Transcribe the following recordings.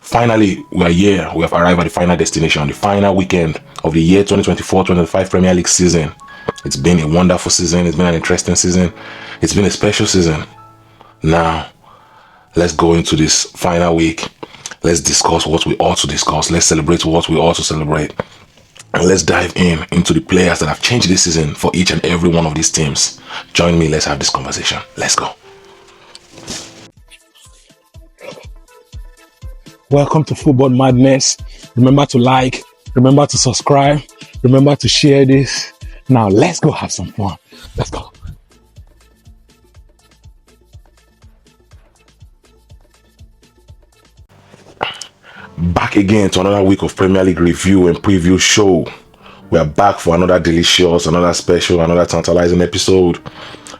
Finally, we are here. We have arrived at the final destination, the final weekend of the year 2024-2025 Premier League season. It's been a wonderful season. It's been an interesting season. It's been a special season. Now, let's go into this final week. Let's discuss what we ought to discuss. Let's celebrate what we ought to celebrate. And let's dive into the players that have changed this season for each and every one of these teams. Join me. Let's have this conversation. Let's go. Welcome to Football Madness. Remember to like, remember to subscribe, remember to share this. Now let's go have some fun. Let's go. Back again to another week of Premier League review and preview show. We are back for another delicious, another special, another tantalizing episode.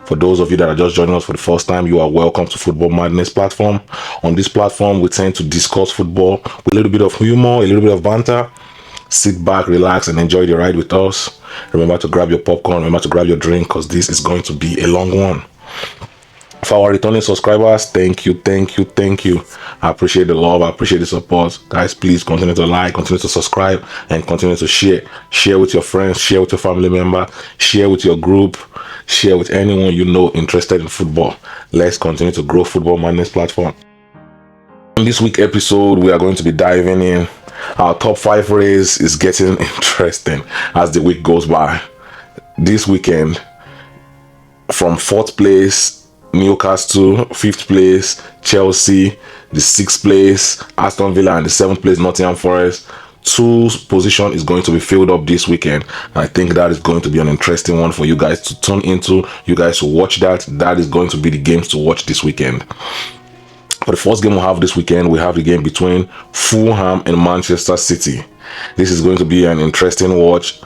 For those of you that are just joining us for the first time, you are welcome to Football Madness platform. On this platform, we tend to discuss football with a little bit of humor, a little bit of banter. Sit back, relax, and enjoy the ride with us. Remember to grab your popcorn, remember to grab your drink, because this is going to be a long one. For our returning subscribers, thank you. I appreciate the love, I appreciate the support. Guys, please continue to like, continue to subscribe, and continue to share. Share with your friends, share with your family member, share with your group, share with anyone you know interested in football. Let's continue to grow Football Madness platform. In this week episode, we are going to be diving in. Our top 5 race is getting interesting as the week goes by. This weekend, from 4th place, Newcastle, 5th place, Chelsea, the 6th place, Aston Villa, and the 7th place, Nottingham Forest. 2 position is going to be filled up this weekend. And I think that is going to be an interesting one for you guys to tune into, you guys to watch that. That is going to be the games to watch this weekend. For the first game we have this weekend, we have the game between Fulham and Manchester City. This is going to be an interesting watch.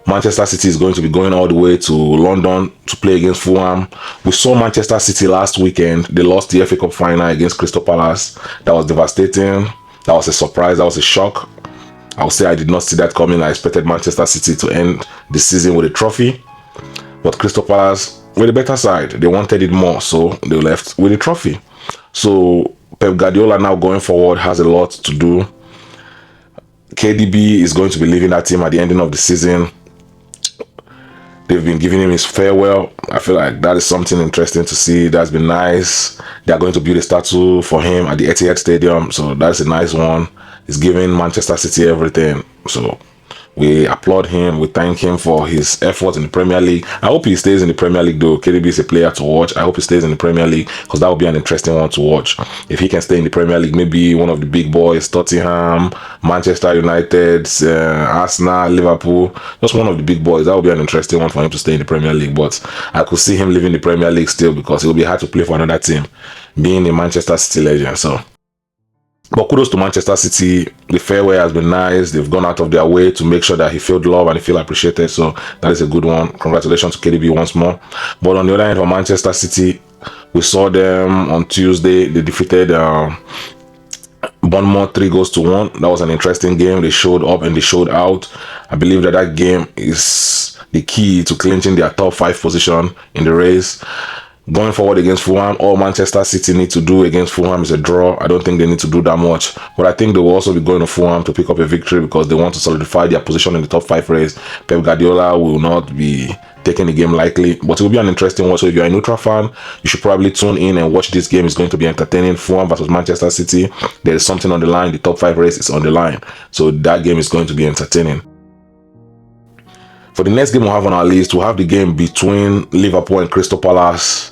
Manchester City is going to be going all the way to London to play against Fulham. We saw Manchester City last weekend. They lost the FA Cup final against Crystal Palace. That was devastating. That was a surprise. That was a shock. I would say I did not see that coming. I expected Manchester City to end the season with a trophy. But Crystal Palace were the better side. They wanted it more, so they left with a trophy. So Pep Guardiola now going forward has a lot to do. KDB is going to be leaving that team at the ending of the season. They've been giving him his farewell. I feel like that is something interesting to see. That's been nice. They are going to build a statue for him at the Etihad Stadium. So that's a nice one. He's giving Manchester City everything. So we applaud him. We thank him for his efforts in the Premier League. I hope he stays in the Premier League though. KDB is a player to watch. I hope he stays in the Premier League because that would be an interesting one to watch. If he can stay in the Premier League, maybe one of the big boys, Tottenham, Manchester United, Arsenal, Liverpool, just one of the big boys. That would be an interesting one for him to stay in the Premier League. But I could see him leaving the Premier League still because it will be hard to play for another team, being a Manchester City legend. But kudos to Manchester City. The farewell has been nice. They've gone out of their way to make sure that he felt love and he feel appreciated. So that is a good one. Congratulations to KDB once more. But on the other hand, for Manchester City, we saw them on Tuesday. They defeated Bournemouth 3-1. That was an interesting game. They showed up and they showed out. I believe that game is the key to clinching their top 5 position in the race. Going forward against Fulham, all Manchester City need to do against Fulham is a draw. I don't think they need to do that much. But I think they will also be going to Fulham to pick up a victory because they want to solidify their position in the top 5 race. Pep Guardiola will not be taking the game lightly, but it will be an interesting one. So if you're a neutral fan, you should probably tune in and watch this game. It's going to be entertaining. Fulham versus Manchester City. There is something on the line. The top 5 race is on the line. So that game is going to be entertaining. For the next game we have on our list, we'll have the game between Liverpool and Crystal Palace.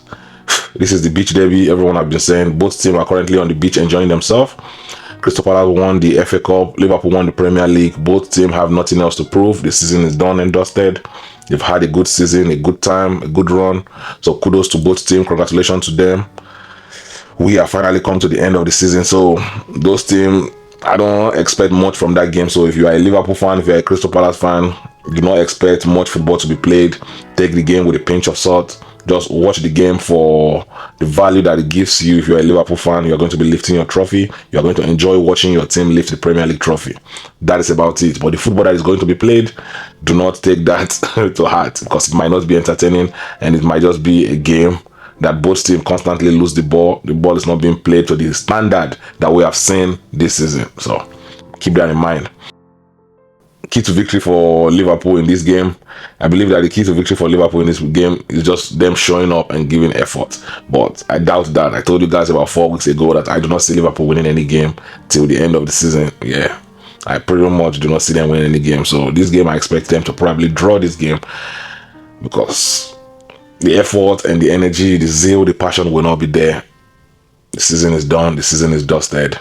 This is the beach derby. Everyone have been saying both teams are currently on the beach enjoying themselves. Crystal Palace won the FA Cup. Liverpool won the Premier League. Both teams have nothing else to prove. The season is done and dusted. They've had a good season, a good time, a good run. So kudos to both teams. Congratulations to them. We have finally come to the end of the season. So those teams, I don't expect much from that game. So if you are a Liverpool fan, if you're a Crystal Palace fan, do not expect much football to be played. Take the game with a pinch of salt. Just watch the game for the value that it gives you. If you're a Liverpool fan, you're going to be lifting your trophy. You're going to enjoy watching your team lift the Premier League trophy. That is about it. But the football that is going to be played, do not take that to heart because it might not be entertaining and it might just be a game that both teams constantly lose the ball. The ball is not being played to the standard that we have seen this season. So keep that in mind. Key to victory for Liverpool in this game. I believe that the key to victory for Liverpool in this game is just them showing up and giving effort. But I doubt that. I told you guys about 4 weeks ago that I do not see Liverpool winning any game till the end of the season. Yeah, I pretty much do not see them winning any game. So this game, I expect them to probably draw this game because the effort and the energy, the zeal, the passion will not be there. The season is done. The season is dusted.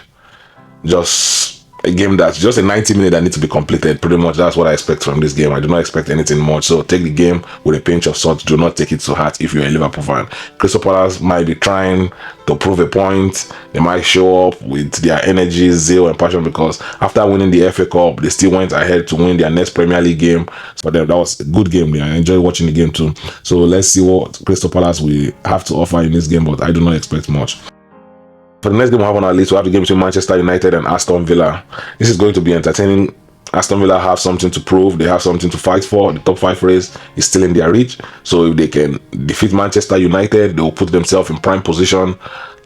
Just a game that's just a 90 minute that needs to be completed. Pretty much that's what I expect from this game. I do not expect anything much. So take the game with a pinch of salt. Do not take it to heart if you're a Liverpool fan. Crystal Palace might be trying to prove a point. They might show up with their energy, zeal, and passion because after winning the FA Cup, they still went ahead to win their next Premier League game. So that was a good game. I enjoyed watching the game too. So let's see what Crystal Palace will have to offer in this game, but I do not expect much. For the next game we have on our list, we have the game between Manchester United and Aston Villa. This is going to be entertaining. Aston Villa have something to prove. They have something to fight for. The top 5 race is still in their reach. So if they can defeat Manchester United, they will put themselves in prime position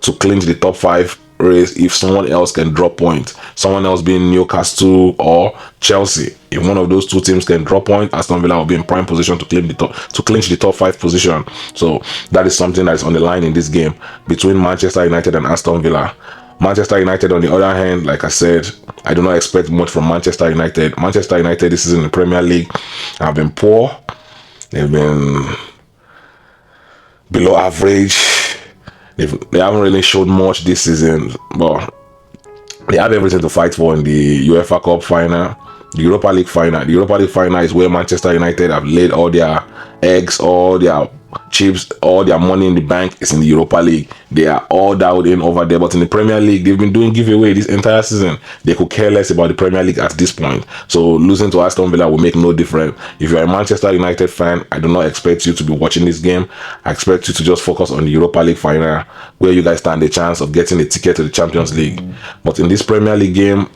to clinch the top 5 race if someone else can drop points. Someone else being Newcastle or Chelsea. If one of those two teams can drop point, Aston Villa will be in prime position to clinch the top 5 position. So that is something that is on the line in this game between Manchester United and Aston Villa. Manchester United, on the other hand, like I said, I do not expect much from Manchester United. Manchester United, this season in the Premier League, have been poor. They've been below average. They haven't really showed much this season, but they have everything to fight for in the UEFA Cup final, the Europa League final. The Europa League final is where Manchester United have laid all their eggs, all their chips, all their money in the bank is in the Europa League. They are all dialed in over there. But in the Premier League, they've been doing giveaway this entire season. They could care less about the Premier League at this point. So losing to Aston Villa will make no difference. If you're a Manchester United fan, I do not expect you to be watching this game. I expect you to just focus on the Europa League final, where you guys stand a chance of getting a ticket to the Champions League. But in this Premier League game,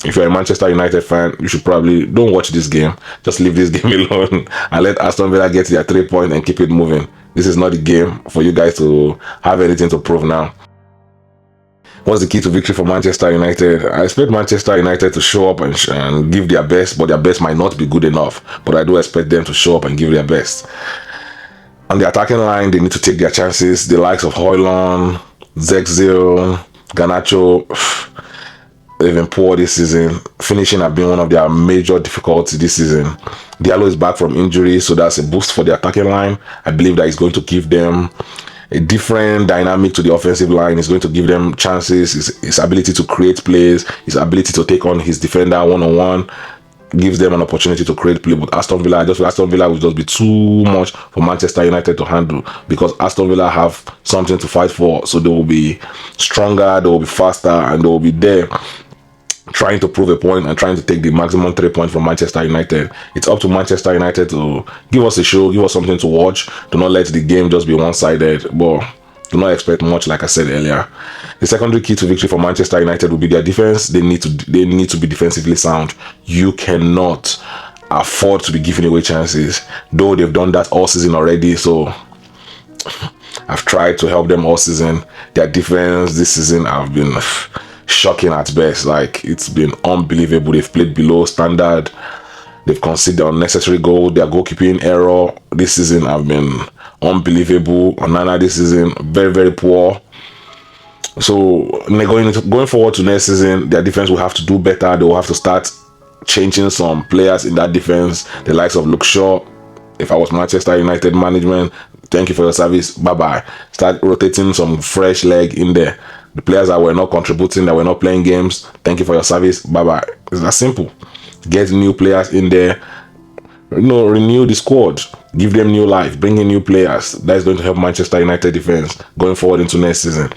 if you're a Manchester United fan, you should probably don't watch this game. Just leave this game alone and let Aston Villa get their 3 points and keep it moving. This is not the game for you guys to have anything to prove now. What's the key to victory for Manchester United? I expect Manchester United to show up and give their best, but their best might not be good enough. But I do expect them to show up and give their best. On the attacking line, they need to take their chances. The likes of Højlund, Zexil, Garnacho, they've been poor this season. Finishing have been one of their major difficulties this season. Diallo is back from injury, so that's a boost for the attacking line. I believe that it's going to give them a different dynamic to the offensive line. It's going to give them chances, his ability to create plays, his ability to take on his defender one-on-one, gives them an opportunity to create play. But Aston Villa will just be too much for Manchester United to handle, because Aston Villa have something to fight for. So they will be stronger, they will be faster, and they will be there trying to prove a point and trying to take the maximum 3 points from Manchester United. It's up to Manchester United to give us a show, give us something to watch. Do not let the game just be one-sided, but do not expect much, like I said earlier. The secondary key to victory for Manchester United will be their defense. They need to be defensively sound. You cannot afford to be giving away chances, though they've done that all season already. So I've tried to help them all season. Their defense this season have been shocking at best. Like, it's been unbelievable. They've played below standard. They've conceded unnecessary goal. Their goalkeeping error this season have been unbelievable. Onana this season very, very poor. So going forward to next season, their defense will have to do better. They will have to start changing some players in that defense. The likes of Luke Shaw. If I was Manchester United management, thank you for your service. Bye-bye. Start rotating some fresh leg in there. The players that were not contributing, that were not playing games, thank you for your service. Bye-bye. It's that simple. Get new players in there. Renew the squad. Give them new life. Bring in new players. That is going to help Manchester United defense going forward into next season.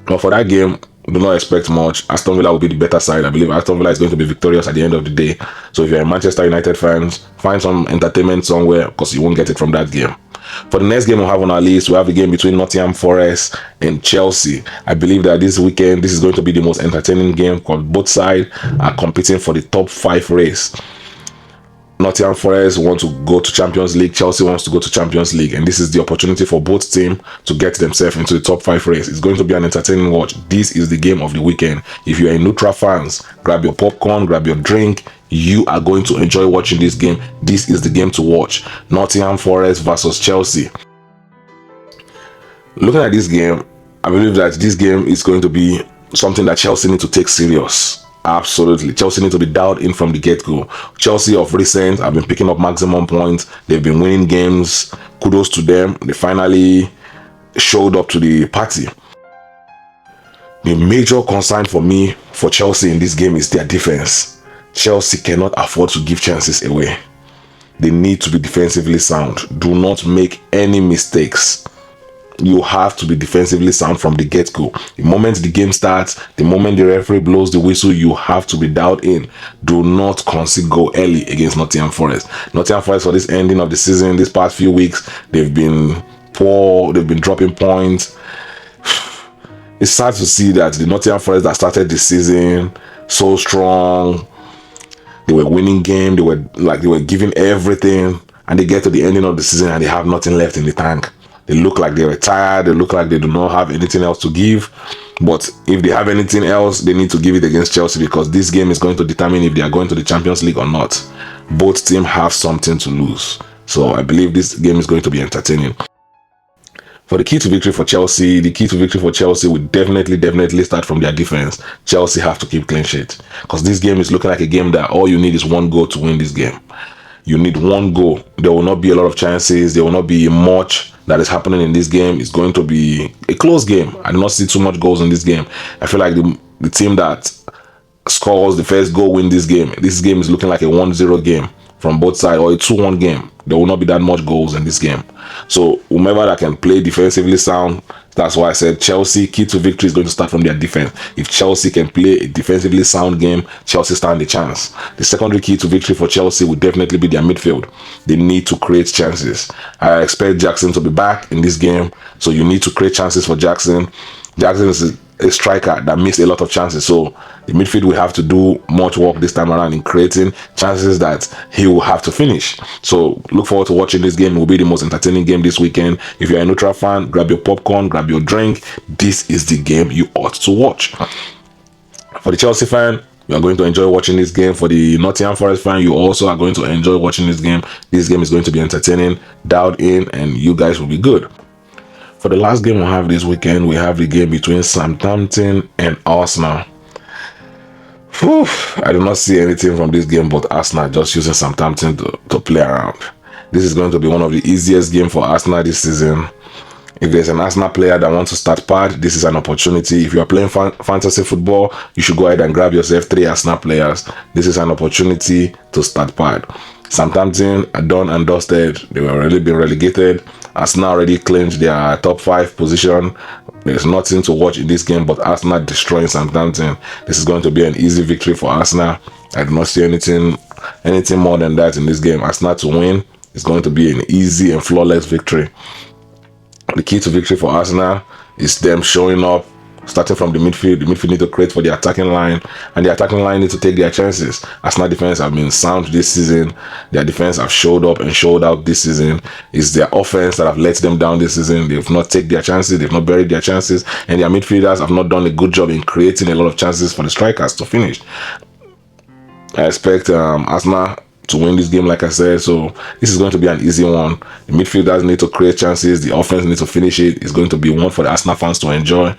But for that game, do not expect much. Aston Villa will be the better side. I believe Aston Villa is going to be victorious at the end of the day. So if you're a Manchester United fans, find some entertainment somewhere, because you won't get it from that game. For the next game we have on our list, we have a game between Nottingham Forest and Chelsea. I believe that this weekend, this is going to be the most entertaining game, because both sides are competing for the top 5 race. Nottingham Forest want to go to Champions League, Chelsea wants to go to Champions League, and this is the opportunity for both teams to get themselves into the top 5 race. It's going to be an entertaining watch. This is the game of the weekend. If you are a neutral fans, grab your popcorn, grab your drink. You are going to enjoy watching this game. This is the game to watch. Nottingham Forest versus Chelsea. Looking at this game, I believe that this game is going to be something that Chelsea need to take serious. Absolutely. Chelsea need to be dialed in from the get-go. Chelsea of recent have been picking up maximum points. They've been winning games. Kudos to them. They finally showed up to the party. The major concern for me for Chelsea in this game is their defense. Chelsea cannot afford to give chances away. They need to be defensively sound. Do not make any mistakes. You have to be defensively sound from the get-go. The moment the game starts, the moment the referee blows the whistle, you have to be dialed in. Do not concede goal early against Nottingham Forest. Nottingham Forest, for this ending of the season, this past few weeks, they've been poor. They've been dropping points. It's sad to see that the Nottingham Forest that started the season so strong, they were winning game, they were giving everything, and they get to the ending of the season and they have nothing left in the tank. They look like they're tired. They look like they do not have anything else to give. But if they have anything else, they need to give it against Chelsea, because this game is going to determine if they are going to the Champions League or not. Both teams have something to lose. So I believe this game is going to be entertaining. For the key to victory for Chelsea, will definitely start from their defense. Chelsea have to keep clean sheet, because this game is looking like a game that all you need is one goal to win this game. You need one goal. There will not be a lot of chances. There will not be much that is happening in this game. It's going to be a close game. I do not see too much goals in this game. I feel like the team that scores the first goal win this game. This game is looking like a 1-0 game from both sides, or a 2-1 game. There will not be that much goals in this game. So whomever that can play defensively sound, that's why I said Chelsea, key to victory is going to start from their defense. If Chelsea can play a defensively sound game, Chelsea stand a chance. The secondary key to victory for Chelsea would definitely be their midfield. They need to create chances. I expect Jackson to be back in this game, so you need to create chances for Jackson. Jackson is a striker that missed a lot of chances, so the midfield will have to do much work this time around in creating chances that he will have to finish. So look forward to watching this game. It will be the most entertaining game this weekend. If you're a neutral fan, grab your popcorn, grab your drink. This is the game you ought to watch. For the Chelsea fan, you are going to enjoy watching this game. For the Nottingham Forest fan, you also are going to enjoy watching this game. This game is going to be entertaining, dialed in, and you guys will be good. For the last game we have this weekend, we have the game between Southampton and Arsenal. I do not see anything from this game but Arsenal just using Southampton to play around. This is going to be one of the easiest games for Arsenal this season. If there's an Arsenal player that wants to start pad, this is an opportunity. If you are playing fantasy football, you should go ahead and grab yourself 3 Arsenal players. This is an opportunity to start pad. Southampton are done and dusted. They were already been relegated. Arsenal already clinched their top 5 position. There's nothing to watch in this game but Arsenal destroying Southampton. This is going to be an easy victory for Arsenal. I do not see anything more than that in this game. Arsenal to win is going to be an easy and flawless victory. The key to victory for Arsenal is them showing up, starting from the midfield. The midfield need to create for the attacking line, and the attacking line need to take their chances. Arsenal defense have been sound this season. Their defense have showed up and showed out this season. It's their offense that have let them down this season. They've not taken their chances. They've not buried their chances, and their midfielders have not done a good job in creating a lot of chances for the strikers to finish. I expect Arsenal to win this game, like I said. So this is going to be an easy one. The midfielders need to create chances. The offense needs to finish it. It's going to be one for the Arsenal fans to enjoy.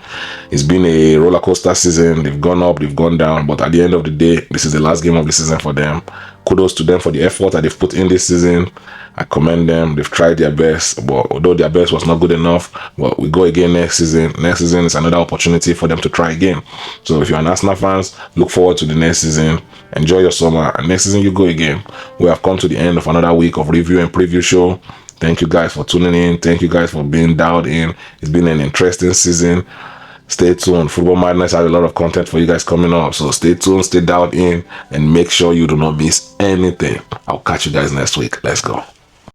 It's been a roller coaster season. They've gone up, they've gone down, but at the end of the day, this is the last game of the season for them. Kudos to them for the effort that they've put in this season. I commend them. They've tried their best, but although their best was not good enough, but we go again next season. Next season is another opportunity for them to try again. So if you're an Arsenal fans, look forward to the next season. Enjoy your summer, and next season you go again. We have come to the end of another week of review and preview show. Thank you guys for tuning in. Thank you guys for being dialed in. It's been an interesting season. Stay tuned. Football Madness has a lot of content for you guys coming up. So stay tuned, stay dialed in, and make sure you do not miss anything. I'll catch you guys next week. Let's go.